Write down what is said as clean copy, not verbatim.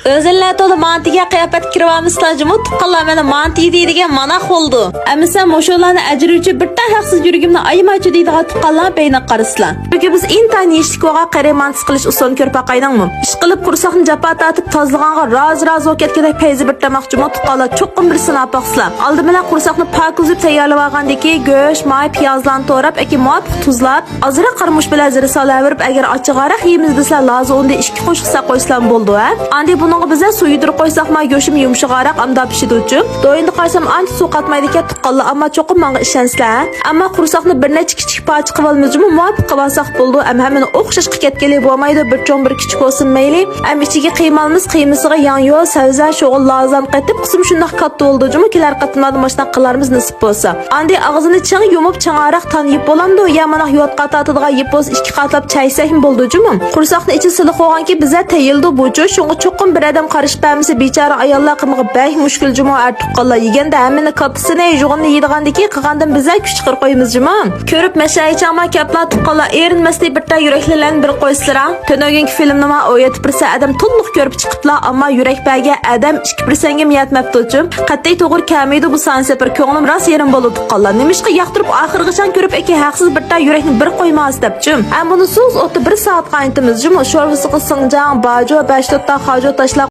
Özünler to'la mantiga qiyofat kirvamizlar-jimi tuqqanlar mana manti deydigan mana oldu. Amisa moşolarni ajruvchi bitta haqsiz yurgimni aymachi deydigan tuqqanlar beyni qaraslar. Çünkü biz intan yeshtik vaga qaramantis qilish usulini ko'rib baqaydingmi? Ish qilib qursaqni japa tatib tozlaganga raz o ketgandek payzi bir tamoqchimi tuqqanlar cho'qqin bir sinab baqsizlar. Oldi bilan qursaqni pak uzib tayyorlab olgandiki go'sht, may, piyozlarni to'rab, eki muvofiq tuzlab, azra qarmush bilan zira solaverib agar ochiqaroq yeymiz deslar lazım unda 2 qo'shqisa qo'ysam bo'ldi ha. Andi buningga biza suv yudirib qo'ysak ma go'shim yumshoqroq amda pishidi uchun. Do'yinda qarsam ancha suv qatmaydi-ku tuqqanlar, ammo cho'qim menga ishansizlar. Ammo qursaqni bir necha kichik parcha qilib olmizmi muvofiq qilsak bo'ldi. Am hammani o'xshash qilib ketgili bo'lmaydi, bir cho'ng bir kichik bo'lsin mayli. Am ichiga qiymalimiz qiymasiga yanyo, savza, sho'g'il lazım qatib qism shundoq katta bo'ldi-jimi kelar qatmadi mashna qilarmiz nasib bo'lsa. Andi og'zini chang yumib changaroq tanib bo'lamdi, ya mana yot qatatidigan yeb bo'lsa 2 qatlab chaysakmi bo'ldi-jimi? Qursaqni ichi silib qo'yganki biza tayildi bu-chu, shunga cho'qim bir adam qarish bermasa bechora ayollar qimga bey mushkul juma artuqqanlar yeganda hammani kattisini yug'inni yedigandiki qilgandan biza kuch chiqarib qo'yamiz juma. Ko'rib mashaychama kaplar tuqqanlar erinmaslik bitta yuraklarni bir qo'ysizlar. Tönögünki filmni ma o'yatib adam to'liq ko'rib chiqiblar, ammo yurak baga adam 2% ga miyatmabdi-chu. Qat'iy to'g'ri kamiydi bu sansepar ko'nglim ras yerim bo'ldi tuqqanlar. Nimishqa yaqtirib oxirgacha ko'rib eki haqsiz bitta yurakni bir qo'ymas debchi. Am buni so'z o'tib 1 soat qaytimiz juma sho'rvisi qilsang bajo 5 ta hajo tashlab